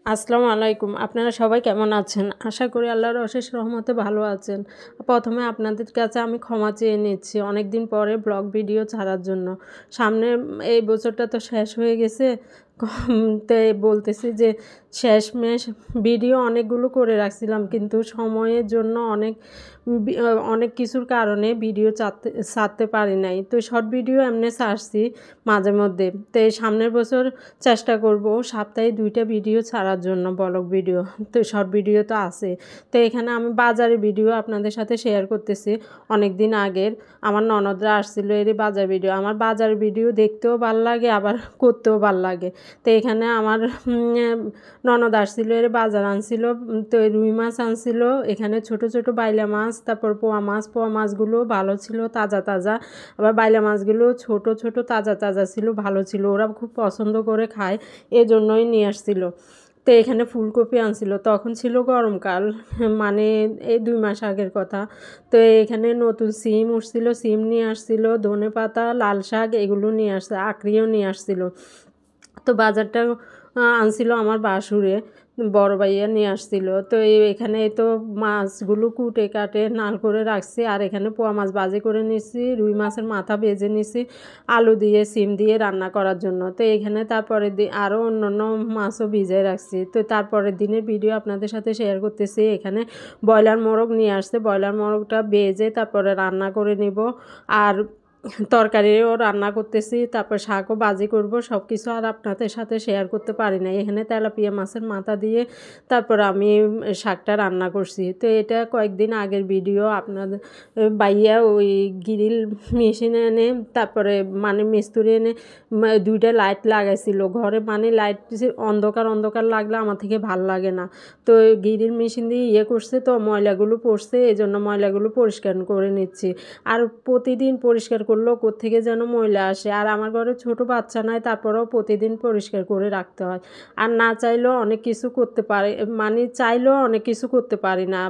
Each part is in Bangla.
আসসালামু আলাইকুম। আপনারা সবাই কেমন আছেন? আশা করি আল্লাহর অশেষ রহমতে ভালো আছেন। প্রথমে আপনাদের কাছে আমি ক্ষমা চেয়ে নিচ্ছি অনেকদিন পরে ব্লগ ভিডিও ছাড়ার জন্য। সামনে এই বছরটা তো শেষ হয়ে গেছে। তাই বলতেছি যে শেষমেশ ভিডিও অনেকগুলো করে রাখছিলাম, কিন্তু সময়ের জন্য অনেক কিছুর কারণে ভিডিও ছাড়তে পারি নাই। তো শর্ট ভিডিও এমনি ছাড়ছি মাঝে মধ্যে। তো এই সামনের বছর চেষ্টা করব সপ্তাহে 2টা ভিডিও ছাড়ার জন্য, ব্লগ ভিডিও। তো শর্ট ভিডিও তো আছে। তো এখানে আমি বাজারের ভিডিও আপনাদের সাথে শেয়ার করতেছি। অনেক দিন আগের আমার ননদরা আসছিল এরই বাজার ভিডিও। আমার বাজার ভিডিও দেখতেও ভাল লাগে, আবার করতেও ভাল লাগে। তো এখানে আমার ননদ আসছিল এর বাজার আনছিল। তো রুই মাছ আনছিল, এখানে ছোট ছোট বাইলা মাছ, তারপর পোয়া মাছগুলো ভালো ছিল, তাজা তাজা। আবার বাইলা মাছগুলো ছোট ছোট তাজা তাজা ছিল, ভালো ছিল, ওরা খুব পছন্দ করে খায়, এজন্যই নিয়ে আসছিল। তো এখানে ফুলকপি আনছিল, তখন ছিল গরমকাল, মানে এই 2 মাস আগের কথা। তো এখানে নতুন সিম উঠছিল, সিম নিয়ে আসছিল, ধনেপাতা, লাল শাক এগুলো নিয়ে আসছে, আকরিও নিয়ে আসছিল। তো বাজারটা আনছিল আমার বাসুরে, বড় ভাইয়া নিয়ে আসছিল। তো এখানে তো মাছগুলো কুটে কাটে নাল করে রাখছি, আর এখানে পোয়া মাছ ভাজি করে নিছি, রুই মাছের মাথা ভেজে নিছি আলু দিয়ে সিম দিয়ে রান্না করার জন্য। তো এখানে তারপরের দিন আরও অন্য মাছও ভিজিয়ে রাখছি। তো তারপরের দিনের ভিডিও আপনাদের সাথে শেয়ার করতেছি। এখানে ব্রয়লার মোরগ নিয়ে আসছে, ব্রয়লার মোরগটা ভেজে তারপরে রান্না করে নিব, আর তরকারিও রান্না করতেছি, তারপর শাকও ভাজি করব, সব কিছু আর আপনাদের সাথে শেয়ার করতে পারি না। এখানে তেলাপিয়া মাছের মাথা দিয়ে তারপর আমি শাকটা রান্না করছি। তো এটা কয়েকদিন আগের ভিডিও। আপনাদের বাইয়া ওই গ্রিল মেশিন এনে, তারপরে মানে মিস্ত্রি এনে 2টা লাইট লাগাইছিল ঘরে, মানে লাইট অন্ধকার অন্ধকার লাগলে আমার থেকে ভাল লাগে না। তো গ্রিল মেশিন দিয়ে করছে, তো ময়লাগুলো পড়ছে, এই জন্য ময়লাগুলো পরিষ্কার করে নিচ্ছি। আর প্রতিদিন পরিষ্কার করলেও কোত্থেকে যেন ময়লা আসে, আর আমার ঘরে ছোট বাচ্চা নাই, তারপরেও প্রতিদিন পরিষ্কার করে রাখতে হয়। আর না চাইলেও অনেক কিছু করতে পারে, মানে চাইলেও অনেক কিছু করতে পারি না।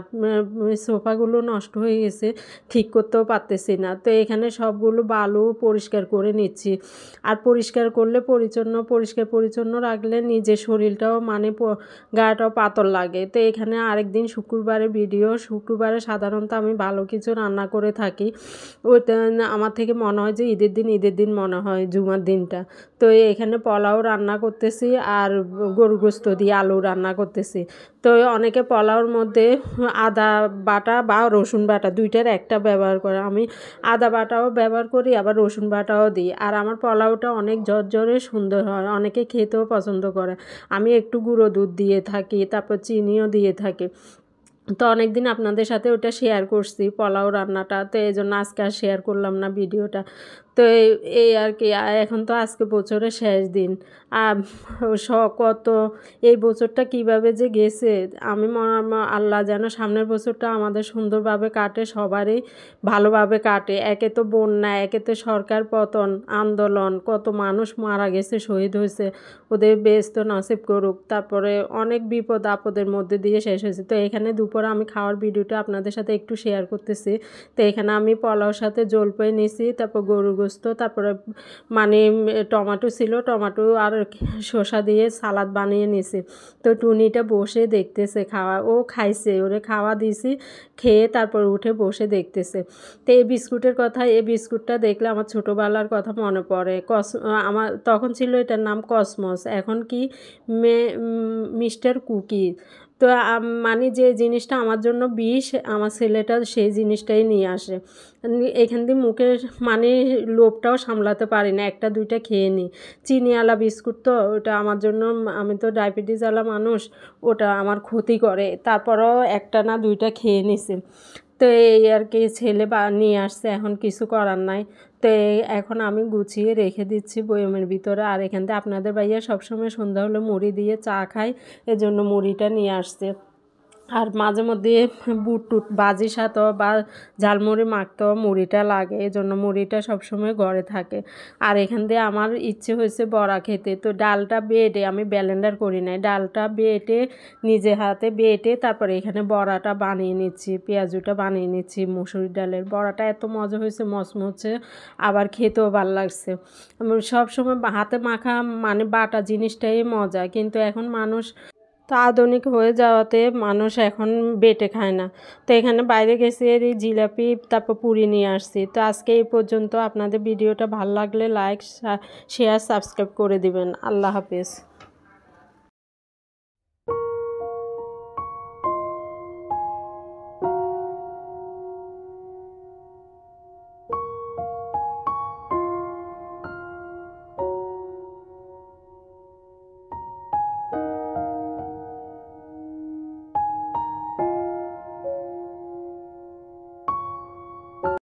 সোফাগুলো নষ্ট হয়ে গেছে, ঠিক করতেও পারতেছি না। তো এখানে সবগুলো বালু পরিষ্কার করে নিচ্ছি। আর পরিষ্কার করলে পরিষ্কার পরিচ্ছন্ন রাখলে নিজের শরীরটাও মানে গাটাও পাতল লাগে। তো এখানে আরেকদিন শুক্রবারে ভিডিও। শুক্রবারে সাধারণত আমি ভালো কিছু রান্না করে থাকি। ওইটা আমার থেকে মনে হয় যে ঈদের দিন মনে হয় জুমার দিনটা। তো এখানে পোলাও রান্না করতেছি, আর গরু গোস্ত দিয়ে আলু রান্না করতেছি। তো অনেকে পোলাওর মধ্যে আদা বাটা বা রসুন বাটা 2টার একটা ব্যবহার করে, আমি আদা বাটাও ব্যবহার করি, আবার রসুন বাটাও দিই। আর আমার পোলাওটা অনেক ঝরঝরে সুন্দর হয়, অনেকে খেতেও পছন্দ করে। আমি একটু গুঁড়ো দুধ দিয়ে থাকি, তারপর চিনিও দিয়ে থাকি। তো অনেকদিন আপনাদের সাথে ওটা শেয়ার করছি পোলাও রান্নাটা, তো এই জন্য আজকে আর শেয়ার করলাম না ভিডিওটা। তো এই আর কি। এখন তো আজকে বছরের শেষ দিন। আর কত এই বছরটা কিভাবে যে গেছে, আমি আল্লাহ যেন সামনের বছরটা আমাদের সুন্দরভাবে কাটে, সবারই ভালোভাবে কাটে। একে তো বন্যা, একে তো সরকার পতন, আন্দোলন, কত মানুষ মারা গেছে, শহীদ হয়েছে, ওদের বেহেশত নসিব করুক। তারপরে অনেক বিপদ আপদের মধ্যে দিয়ে শেষ হয়েছে। তো এখানে দুপুরে আমি খাওয়ার ভিডিওটা আপনাদের সাথে একটু শেয়ার করতেছি। তো এখানে আমি পোলাওর সাথে জলপাই নিছি, তারপর গরু গোস্ত, তারপরে মানে টমেটো ছিল, টমেটো আর শসা দিয়ে সালাদ বানিয়ে নিছি। তো টুনিটা বসে দেখতেছে খাওয়া, ও খাইছে, ওরে খাওয়া দিছি, খেয়ে তারপর উঠে বসে দেখতেছে। তো এই বিস্কুটের কথা, এই বিস্কুটটা দেখলে আমার ছোটোবেলার কথা মনে পড়ে। আমার তখন ছিল এটার নাম কসমস, এখন কি মিস্টার কুকি। তো মানে যে জিনিসটা আমার জন্য বিষ, আমার ছেলেটা সেই জিনিসটাই নিয়ে আসে। এখান দিয়ে মুখের মানে লোভটাও সামলাতে পারি না, 1-2টা খেয়ে নিই। চিনিওয়ালা বিস্কুট তো ওটা আমার জন্য, আমি তো ডায়াবেটিসওয়ালা মানুষ, ওটা আমার ক্ষতি করে। তারপরেও 1 না 2টা খেয়ে নিছি। তো এই আর কি, ছেলে নিয়ে আসছে, এখন কিছু করার নাই। তো এখন আমি গুছিয়ে রেখে দিচ্ছি বয়মের ভিতরে। আর এখান থেকে আপনাদের ভাইয়া সবসময় সন্ধ্যা হলে মুড়ি দিয়ে চা খায়, এজন্য মুড়িটা নিয়ে আসছে। আর মাঝে মধ্যে বুট টুট বাজি সাথেও বা ঝালমুড়ি মাখতেও মুড়িটা লাগে, এজন্য মুড়িটা সবসময় ঘরে থাকে। আর এখান দিয়ে আমার ইচ্ছে হয়েছে বড়া খেতে। তো ডালটা বেটে, আমি ব্লেন্ডার করি নাই, ডালটা বেটে নিজে হাতে বেটে তারপরে এখানে বড়াটা বানিয়ে নিচ্ছি, পেঁয়াজুটা বানিয়ে নিচ্ছি। মুসুরি ডালের বড়াটা এত মজা হয়েছে, মচমচে, আবার খেতেও ভালো লাগছে। সব সময় হাতে মাখা মানে বাটা জিনিসটাই মজা, কিন্তু এখন মানুষ তো আধুনিক হয়ে যাওয়াতে মানুষ এখন বেটে খায় না। তো এখানে বাইরে গেছি এই জিলাপি তারপর পুরি নিয়ে আসছি। তো আজকে এই পর্যন্ত। আপনাদের ভিডিওটা ভালো লাগলে লাইক, শেয়ার, সাবস্ক্রাইব করে দিবেন। আল্লাহ হাফেজ।